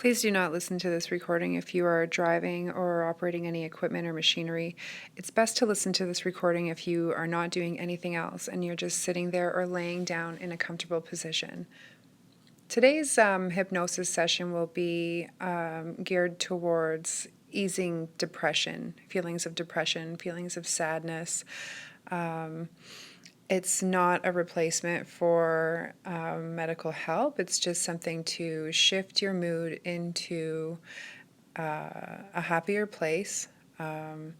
Please do not listen to this recording if you are driving or operating any equipment or machinery. It's best to listen to this recording if you are not doing anything else and you're just sitting there or laying down in a comfortable position. Today's hypnosis session will be geared towards easing depression, feelings of sadness. It's not a replacement for medical help. It's just something to shift your mood into a happier place, and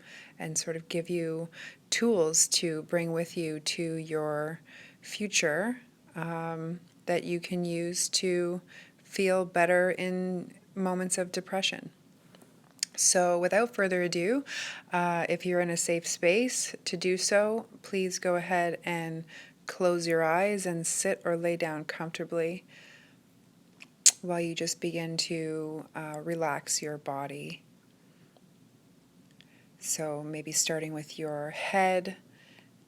sort of give you tools to bring with you to your future, that you can use to feel better in moments of depression. So without further ado, if you're in a safe space to do so, please go ahead and close your eyes and sit or lay down comfortably while you just begin to relax your body. So maybe starting with your head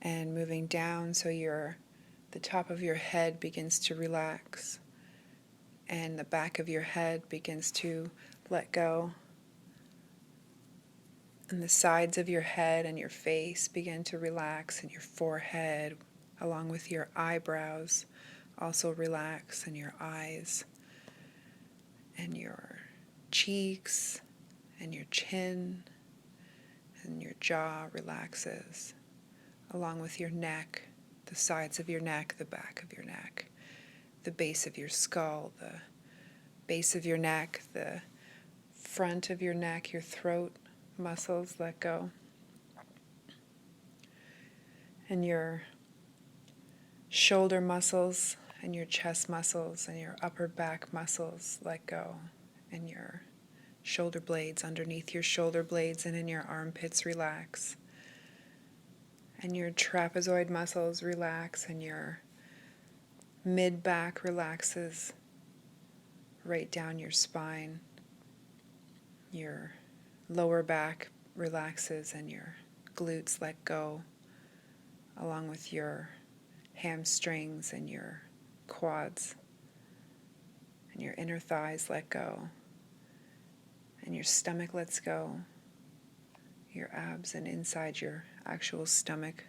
and moving down so the top of your head begins to relax and the back of your head begins to let go. And the sides of your head and your face begin to relax, and your forehead, along with your eyebrows, also relax, and your eyes, and your cheeks, and your chin, and your jaw relaxes, along with your neck, the sides of your neck, the back of your neck, the base of your skull, the base of your neck, the front of your neck, your throat muscles let go, and your shoulder muscles and your chest muscles and your upper back muscles let go, and your shoulder blades underneath your shoulder blades and in your armpits relax, and your trapezoid muscles relax, and your mid back relaxes right down your spine, your lower back relaxes, and your glutes let go, along with your hamstrings and your quads, and your inner thighs let go, and your stomach lets go, your abs and inside your actual stomach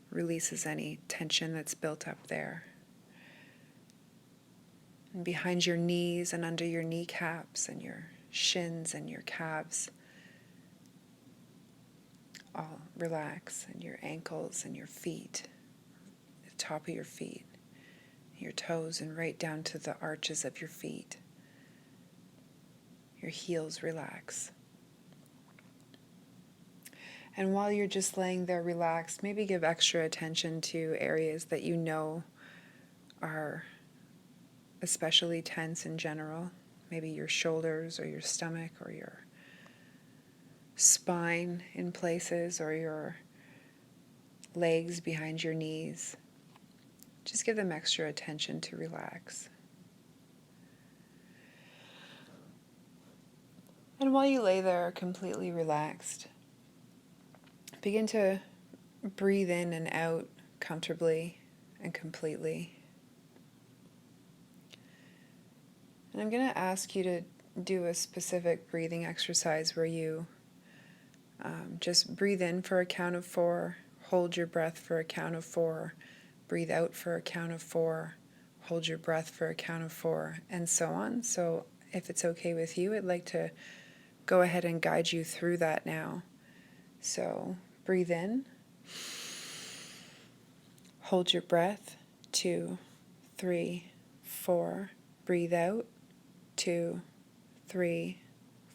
releases any tension that's built up there. And behind your knees and under your kneecaps and your shins and your calves all relax, and your ankles and your feet, the top of your feet, your toes, and right down to the arches of your feet. Your heels relax. And while you're just laying there relaxed, maybe give extra attention to areas that you know are especially tense in general. Maybe your shoulders or your stomach or your spine in places, or your legs behind your knees. Just give them extra attention to relax. And while you lay there completely relaxed, begin to breathe in and out comfortably and completely. And I'm going to ask you to do a specific breathing exercise where you just breathe in for a count of 4, hold your breath for a count of 4, breathe out for a count of 4, hold your breath for a count of 4, and so on. So if it's okay with you, I'd like to go ahead and guide you through that now. So breathe in, hold your breath, 2, 3, 4, breathe out, 2, 3,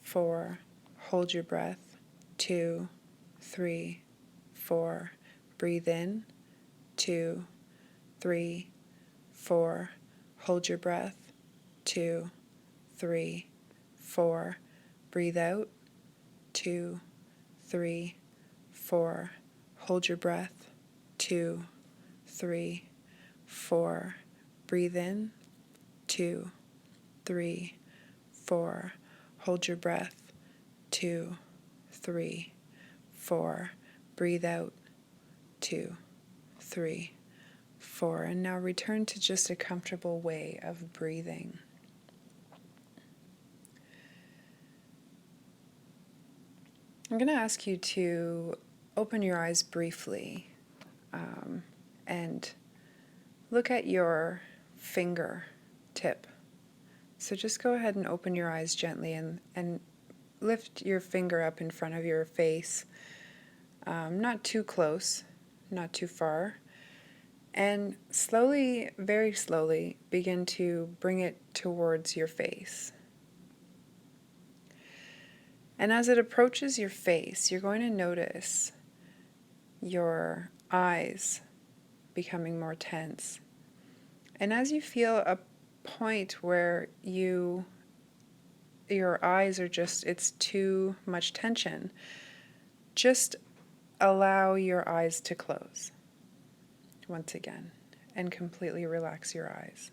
4, hold your breath, 2, 3, 4, breathe in, 2, 3, 4, hold your breath, 2, 3, 4, breathe out, 2, 3, 4, hold your breath, 2, 3, 4, breathe in, 2, 3, 4, hold your breath, 2, 3, 4, breathe out, 2, 3, 4. And now return to just a comfortable way of breathing. I'm going to ask you to open your eyes briefly and look at your finger tip. So just go ahead and open your eyes gently and lift your finger up in front of your face, not too close, not too far, and slowly, very slowly, begin to bring it towards your face. And as it approaches your face, you're going to notice your eyes becoming more tense. And as you feel a point where your eyes are it's too much tension, just allow your eyes to close once again and completely relax your eyes.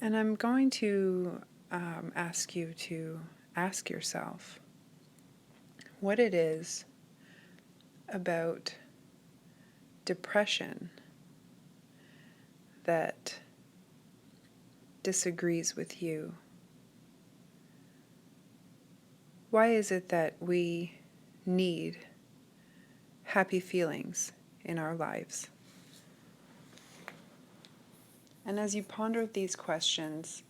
And I'm going to ask you to ask yourself what it is about depression that disagrees with you. Why is it that we need happy feelings in our lives? And as you ponder these questions,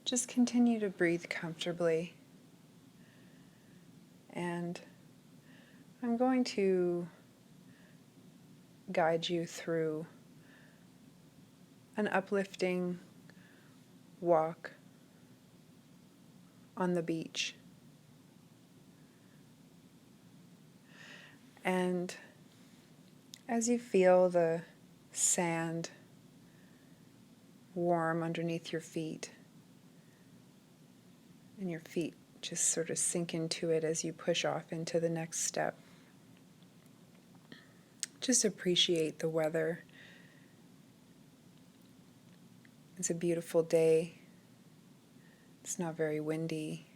just continue to breathe comfortably. And I'm going to guide you through an uplifting walk on the beach. And as you feel the sand warm underneath your feet, and your feet just sort of sink into it as you push off into the next step, just appreciate the weather. It's a beautiful day. It's not very windy.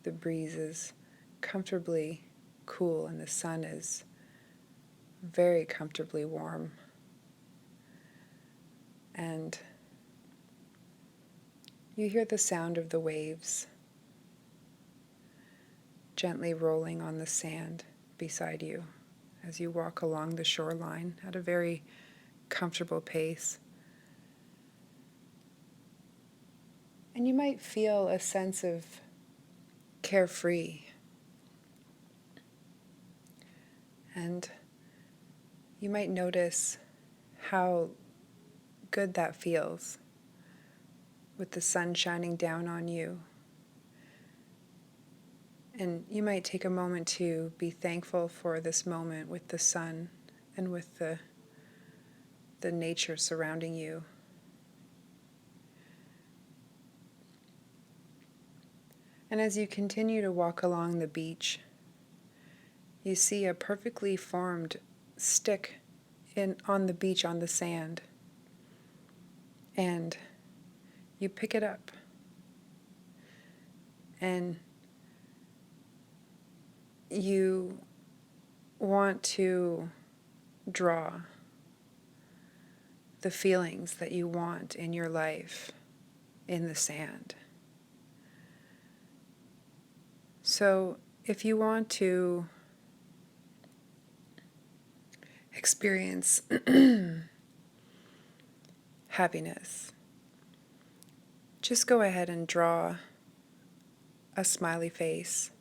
The breeze is comfortably cool and the sun is very comfortably warm. And you hear the sound of the waves gently rolling on the sand beside you as you walk along the shoreline at a very comfortable pace. And you might feel a sense of carefree. And you might notice how good that feels with the sun shining down on you. And you might take a moment to be thankful for this moment with the sun and with the nature surrounding you. And as you continue to walk along the beach, you see a perfectly formed stick on the beach on the sand. And you pick it up. And you want to draw the feelings that you want in your life in the sand. So if you want to experience happiness, just go ahead and draw a smiley face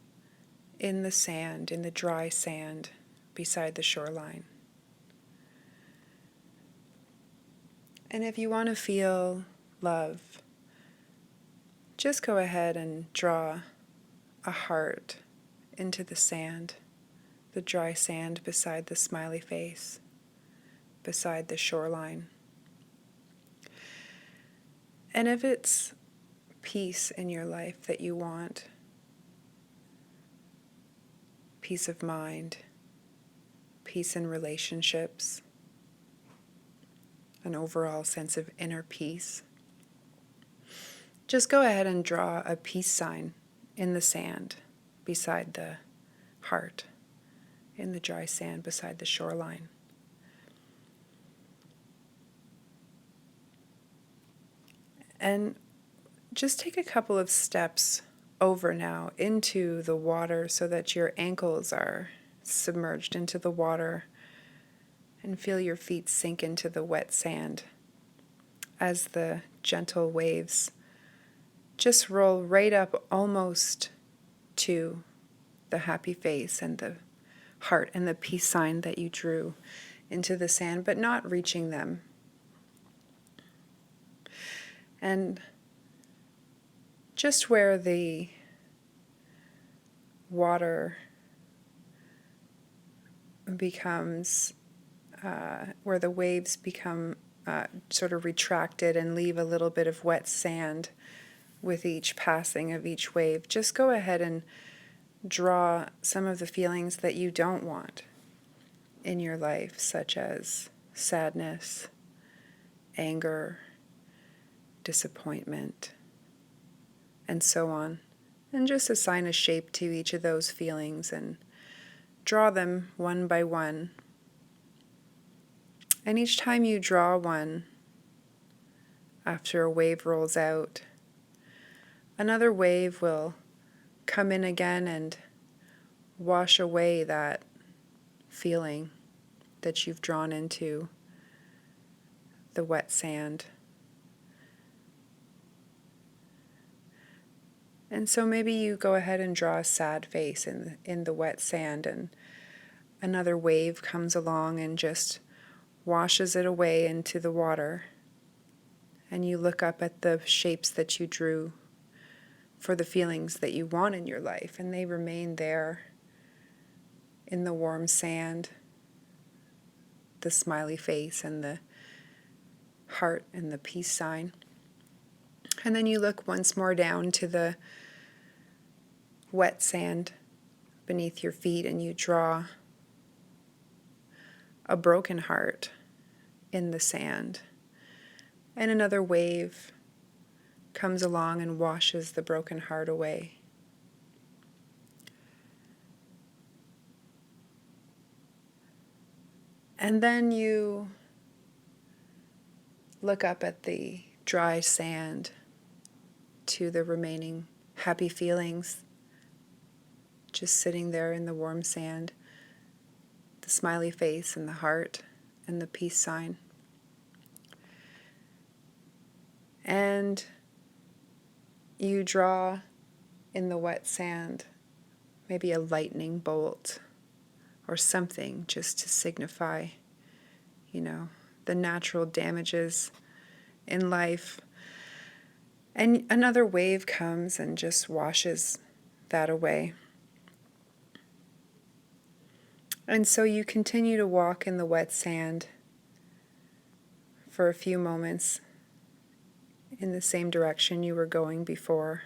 in the sand, in the dry sand beside the shoreline. And if you want to feel love, just go ahead and draw a heart into the sand, the dry sand beside the smiley face, beside the shoreline. And if it's peace in your life that you want, peace of mind, peace in relationships, an overall sense of inner peace, just go ahead and draw a peace sign in the sand beside the heart, in the dry sand beside the shoreline. And just take a couple of steps over now into the water so that your ankles are submerged into the water, and feel your feet sink into the wet sand as the gentle waves just roll right up almost to the happy face and the heart and the peace sign that you drew into the sand, but not reaching them. And just where the water becomes, where the waves become sort of retracted and leave a little bit of wet sand with each passing of each wave, just go ahead and draw some of the feelings that you don't want in your life, such as sadness, anger, disappointment, and so on. And just assign a shape to each of those feelings and draw them one by one. And each time you draw one, after a wave rolls out, another wave will come in again and wash away that feeling that you've drawn into the wet sand. And so maybe you go ahead and draw a sad face in the wet sand, and another wave comes along and just washes it away into the water. And you look up at the shapes that you drew for the feelings that you want in your life, and they remain there in the warm sand, the smiley face and the heart and the peace sign. And then you look once more down to the wet sand beneath your feet, and you draw a broken heart in the sand. And another wave comes along and washes the broken heart away. And then you look up at the dry sand to the remaining happy feelings, just sitting there in the warm sand, the smiley face and the heart and the peace sign. And you draw in the wet sand maybe a lightning bolt or something, just to signify, the natural damages in life. And another wave comes and just washes that away. And so you continue to walk in the wet sand for a few moments in the same direction you were going before.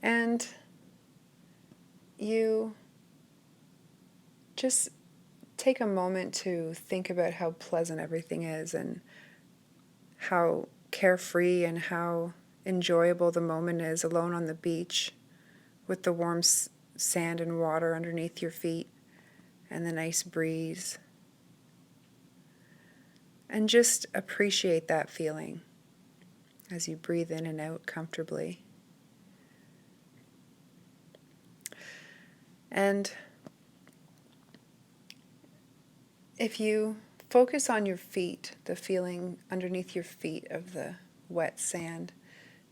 And you just take a moment to think about how pleasant everything is and how carefree and how enjoyable the moment is alone on the beach with the warm sand and water underneath your feet and the nice breeze. And just appreciate that feeling as you breathe in and out comfortably. And if you focus on your feet, the feeling underneath your feet of the wet sand,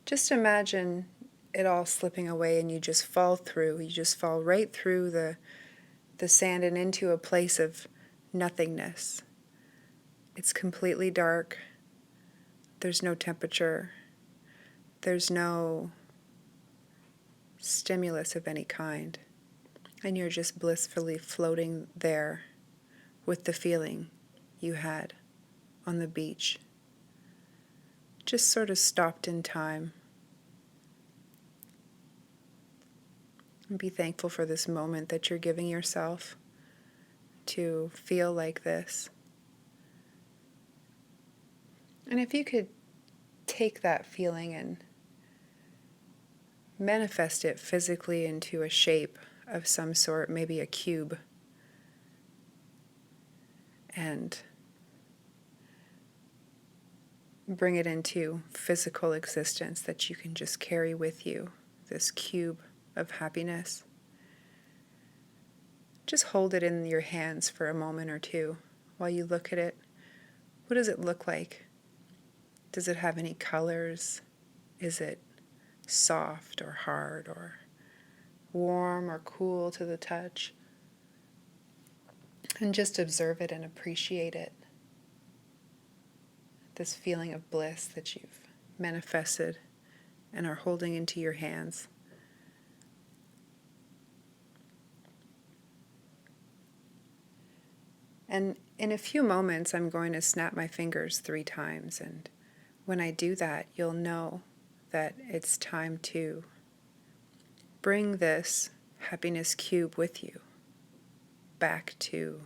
just imagine it all slipping away and you just fall through. You just fall right through the sand and into a place of nothingness. It's completely dark. There's no temperature. There's no stimulus of any kind. And you're just blissfully floating there with the feeling you had on the beach. Just sort of stopped in time. And be thankful for this moment that you're giving yourself to feel like this. And if you could take that feeling and manifest it physically into a shape of some sort, maybe a cube, and bring it into physical existence that you can just carry with you, this cube of happiness. Just hold it in your hands for a moment or two while you look at it. What does it look like? Does it have any colors? Is it soft or hard or warm or cool to the touch? And just observe it and appreciate it. This feeling of bliss that you've manifested and are holding into your hands. And in a few moments, I'm going to snap my fingers 3 times. And when I do that, you'll know that it's time to bring this happiness cube with you back to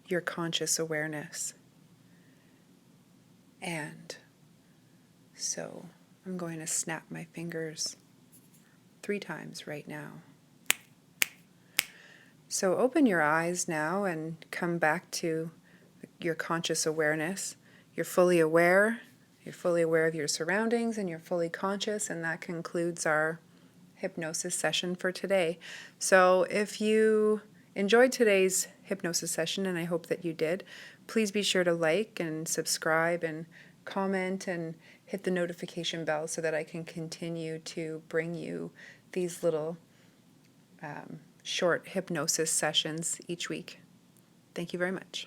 your conscious awareness. And so I'm going to snap my fingers 3 times right now. So open your eyes now and come back to your conscious awareness. You're fully aware of your surroundings, and you're fully conscious, and that concludes our hypnosis session for today. So if you enjoyed today's hypnosis session, and I hope that you did, please be sure to like and subscribe and comment and hit the notification bell so that I can continue to bring you these little short hypnosis sessions each week. Thank you very much.